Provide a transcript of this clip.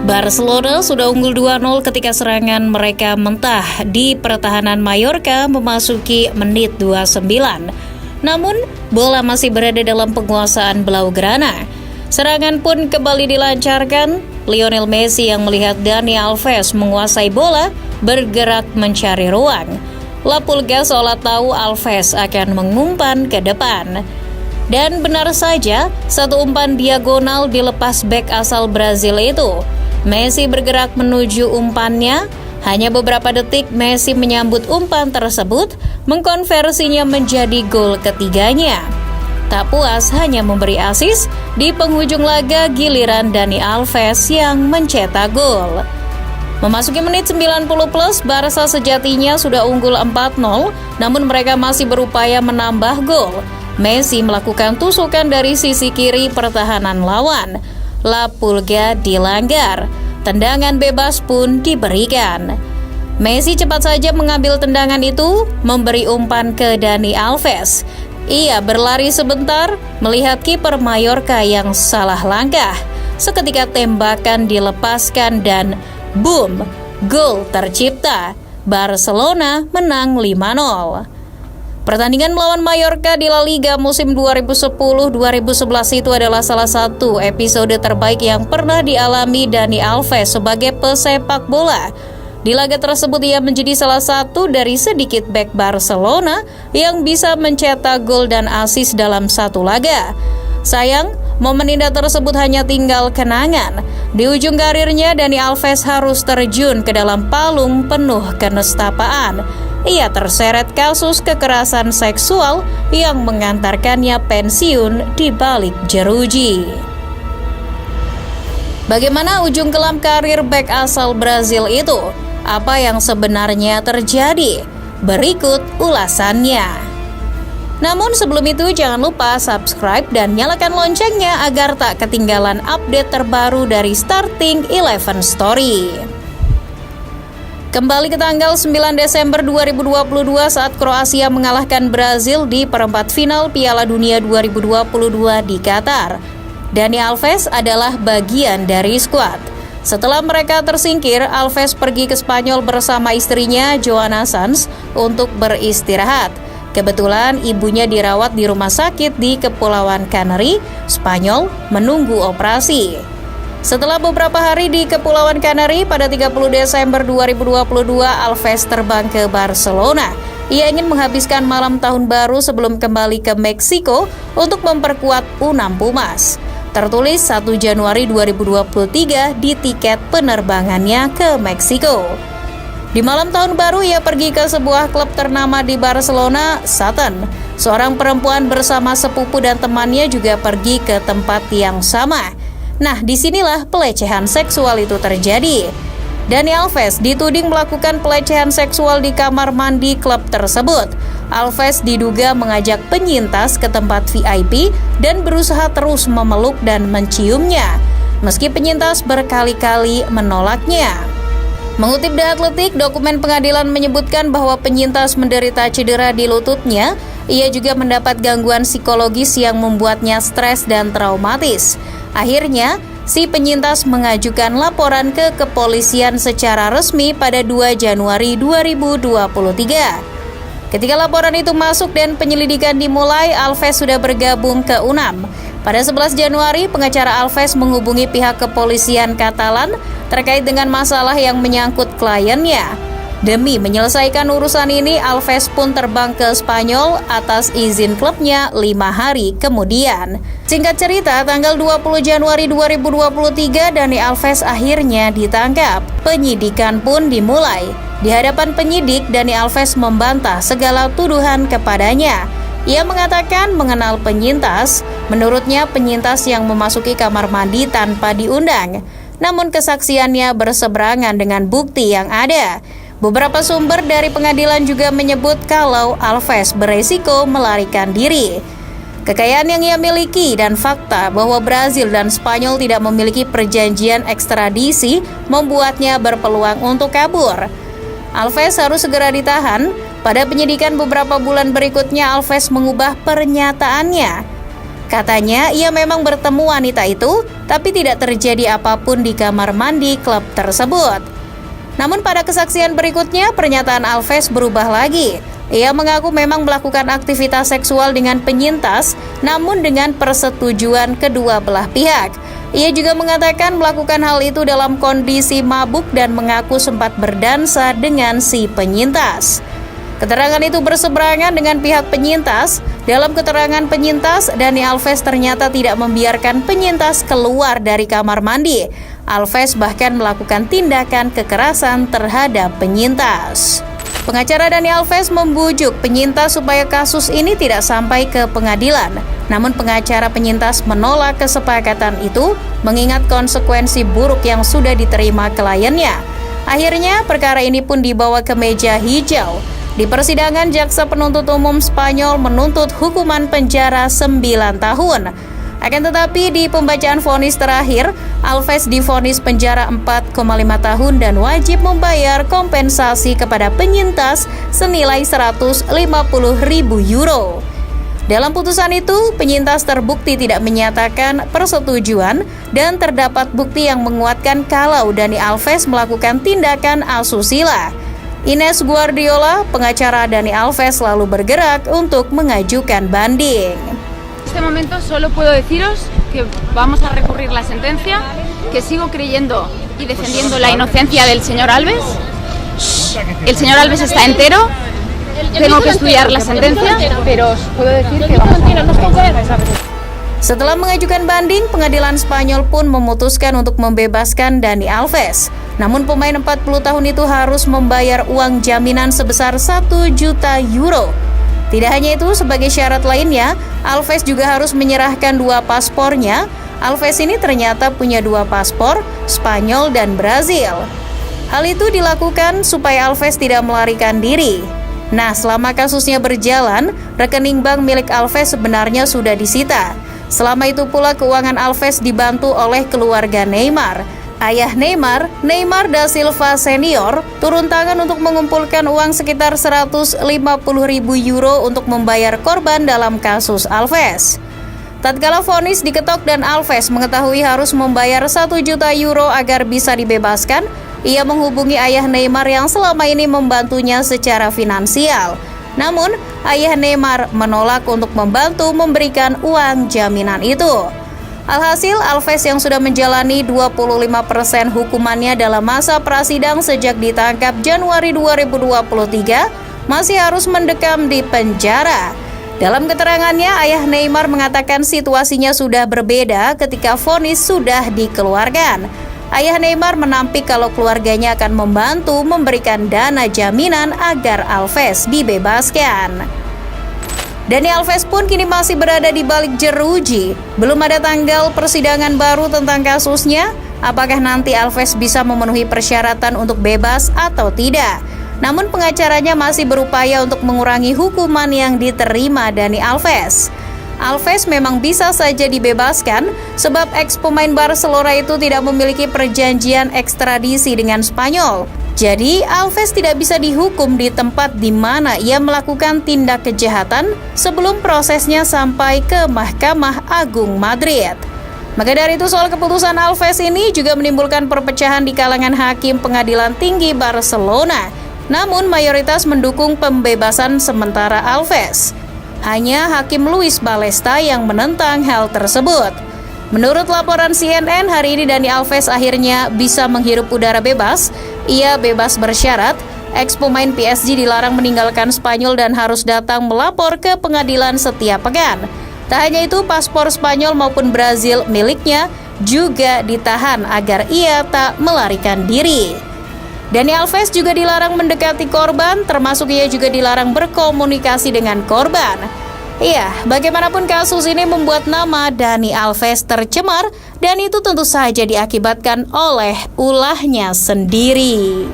Barcelona sudah unggul 2-0 ketika serangan mereka mentah di pertahanan Mallorca memasuki menit 29. Namun, bola masih berada dalam penguasaan Blaugrana. Serangan pun kembali dilancarkan. Lionel Messi yang melihat Dani Alves menguasai bola bergerak mencari ruang. La Pulga seolah tahu Alves akan mengumpan ke depan. Dan benar saja, satu umpan diagonal dilepas bek asal Brazil itu. Messi bergerak menuju umpannya. Hanya beberapa detik Messi menyambut umpan tersebut, mengkonversinya menjadi gol ketiganya. Tak puas hanya memberi assist, di penghujung laga giliran Dani Alves yang mencetak gol. Memasuki menit 90 plus, Barca sejatinya sudah unggul 4-0, namun mereka masih berupaya menambah gol. Messi melakukan tusukan dari sisi kiri pertahanan lawan. La Pulga dilanggar. Tendangan bebas pun diberikan. Messi cepat saja mengambil tendangan itu, memberi umpan ke Dani Alves. Ia berlari sebentar, melihat kiper Mallorca yang salah langkah. Seketika tembakan dilepaskan dan boom, gol tercipta. Barcelona menang 5-0. Pertandingan melawan Mallorca di La Liga musim 2010-2011 itu adalah salah satu episode terbaik yang pernah dialami Dani Alves sebagai pesepak bola. Di laga tersebut ia menjadi salah satu dari sedikit bek Barcelona yang bisa mencetak gol dan assist dalam satu laga. Sayang, momen indah tersebut hanya tinggal kenangan. Di ujung karirnya, Dani Alves harus terjun ke dalam palung penuh kenestapaan. Ia terseret kasus kekerasan seksual yang mengantarkannya pensiun di balik jeruji. Bagaimana ujung kelam karir bek asal Brazil itu? Apa yang sebenarnya terjadi? Berikut ulasannya. Namun sebelum itu jangan lupa subscribe dan nyalakan loncengnya agar tak ketinggalan update terbaru dari Starting 11 Story. Kembali ke tanggal 9 Desember 2022 saat Kroasia mengalahkan Brazil di perempat final Piala Dunia 2022 di Qatar. Dani Alves adalah bagian dari skuad. Setelah mereka tersingkir, Alves pergi ke Spanyol bersama istrinya Joana Sanz untuk beristirahat. Kebetulan ibunya dirawat di rumah sakit di Kepulauan Canary, Spanyol, menunggu operasi. Setelah beberapa hari di Kepulauan Canary, pada 30 Desember 2022, Alves terbang ke Barcelona. Ia ingin menghabiskan malam tahun baru sebelum kembali ke Meksiko untuk memperkuat U6 Pumas. Tertulis 1 Januari 2023 di tiket penerbangannya ke Meksiko. Di malam tahun baru, ia pergi ke sebuah klub ternama di Barcelona, Sutton. Seorang perempuan bersama sepupu dan temannya juga pergi ke tempat yang sama. Nah, disinilah pelecehan seksual itu terjadi. Dani Alves dituding melakukan pelecehan seksual di kamar mandi klub tersebut. Alves diduga mengajak penyintas ke tempat VIP dan berusaha terus memeluk dan menciumnya, meski penyintas berkali-kali menolaknya. Mengutip The Athletic, dokumen pengadilan menyebutkan bahwa penyintas menderita cedera di lututnya. Ia juga mendapat gangguan psikologis yang membuatnya stres dan traumatis. Akhirnya, si penyintas mengajukan laporan ke kepolisian secara resmi pada 2 Januari 2023. Ketika laporan itu masuk dan penyelidikan dimulai, Alves sudah bergabung ke U6. Pada 11 Januari, pengacara Alves menghubungi pihak kepolisian Katalan terkait dengan masalah yang menyangkut kliennya. Demi menyelesaikan urusan ini, Alves pun terbang ke Spanyol atas izin klubnya 5 hari kemudian. Singkat cerita, tanggal 20 Januari 2023, Dani Alves akhirnya ditangkap. Penyidikan pun dimulai. Di hadapan penyidik, Dani Alves membantah segala tuduhan kepadanya. Ia mengatakan mengenal penyintas. Menurutnya, penyintas yang memasuki kamar mandi tanpa diundang. Namun kesaksiannya berseberangan dengan bukti yang ada. Beberapa sumber dari pengadilan juga menyebut kalau Alves beresiko melarikan diri. Kekayaan yang ia miliki dan fakta bahwa Brazil dan Spanyol tidak memiliki perjanjian ekstradisi membuatnya berpeluang untuk kabur. Alves harus segera ditahan. Pada penyidikan beberapa bulan berikutnya, Alves mengubah pernyataannya. Katanya ia memang bertemu wanita itu, tapi tidak terjadi apapun di kamar mandi klub tersebut. Namun pada kesaksian berikutnya, pernyataan Alves berubah lagi. Ia mengaku memang melakukan aktivitas seksual dengan penyintas, namun dengan persetujuan kedua belah pihak. Ia juga mengatakan melakukan hal itu dalam kondisi mabuk dan mengaku sempat berdansa dengan si penyintas. Keterangan itu berseberangan dengan pihak penyintas. Dalam keterangan penyintas, Dani Alves ternyata tidak membiarkan penyintas keluar dari kamar mandi. Alves bahkan melakukan tindakan kekerasan terhadap penyintas. Pengacara Dani Alves membujuk penyintas supaya kasus ini tidak sampai ke pengadilan. Namun pengacara penyintas menolak kesepakatan itu mengingat konsekuensi buruk yang sudah diterima kliennya. Akhirnya perkara ini pun dibawa ke meja hijau. Di persidangan, jaksa penuntut umum Spanyol menuntut hukuman penjara 9 tahun. Akan tetapi di pembacaan vonis terakhir, Alves divonis penjara 4,5 tahun dan wajib membayar kompensasi kepada penyintas senilai 150.000 euro. Dalam putusan itu, penyintas terbukti tidak menyatakan persetujuan dan terdapat bukti yang menguatkan kalau Dani Alves melakukan tindakan asusila. Ines Guardiola, pengacara Dani Alves, lalu bergerak untuk mengajukan banding. En este momento solo puedo deciros que vamos a recurrir la sentencia, que sigo creyendo y defendiendo la inocencia del señor Alves. El señor Alves está entero. Tengo que estudiar la sentencia, pero os puedo decir que vamos a... Setelah mengajukan banding, pengadilan Spanyol pun memutuskan untuk membebaskan Dani Alves. Namun pemain 40 tahun itu harus membayar uang jaminan sebesar 1 juta euro. Tidak hanya itu, sebagai syarat lainnya, Alves juga harus menyerahkan 2 paspornya. Alves ini ternyata punya 2 paspor, Spanyol dan Brazil. Hal itu dilakukan supaya Alves tidak melarikan diri. Nah, selama kasusnya berjalan, rekening bank milik Alves sebenarnya sudah disita. Selama itu pula keuangan Alves dibantu oleh keluarga Neymar. Ayah Neymar, Neymar da Silva Senior, turun tangan untuk mengumpulkan uang sekitar 150.000 euro untuk membayar korban dalam kasus Alves. Tatkala vonis diketok dan Alves mengetahui harus membayar 1 juta euro agar bisa dibebaskan, ia menghubungi ayah Neymar yang selama ini membantunya secara finansial. Namun, ayah Neymar menolak untuk membantu memberikan uang jaminan itu. Alhasil, Alves yang sudah menjalani 25% hukumannya dalam masa prasidang sejak ditangkap Januari 2023 masih harus mendekam di penjara. Dalam keterangannya, ayah Neymar mengatakan situasinya sudah berbeda ketika vonis sudah dikeluarkan. Ayah Neymar menampik kalau keluarganya akan membantu memberikan dana jaminan agar Alves dibebaskan. Dani Alves pun kini masih berada di balik jeruji. Belum ada tanggal persidangan baru tentang kasusnya. Apakah nanti Alves bisa memenuhi persyaratan untuk bebas atau tidak? Namun pengacaranya masih berupaya untuk mengurangi hukuman yang diterima Dani Alves. Alves memang bisa saja dibebaskan sebab ex-pemain Barcelona itu tidak memiliki perjanjian ekstradisi dengan Spanyol. Jadi, Alves tidak bisa dihukum di tempat di mana ia melakukan tindak kejahatan sebelum prosesnya sampai ke Mahkamah Agung Madrid. Maka dari itu, soal keputusan Alves ini juga menimbulkan perpecahan di kalangan hakim Pengadilan Tinggi Barcelona. Namun, mayoritas mendukung pembebasan sementara Alves. Hanya Hakim Luis Balesta yang menentang hal tersebut. Menurut laporan CNN, hari ini Dani Alves akhirnya bisa menghirup udara bebas. Ia bebas bersyarat. Ex-pemain PSG dilarang meninggalkan Spanyol dan harus datang melapor ke pengadilan setiap pekan. Tak hanya itu, paspor Spanyol maupun Brazil miliknya juga ditahan agar ia tak melarikan diri. Dani Alves juga dilarang mendekati korban, termasuk ia juga dilarang berkomunikasi dengan korban. Iya, bagaimanapun kasus ini membuat nama Dani Alves tercemar dan itu tentu saja diakibatkan oleh ulahnya sendiri.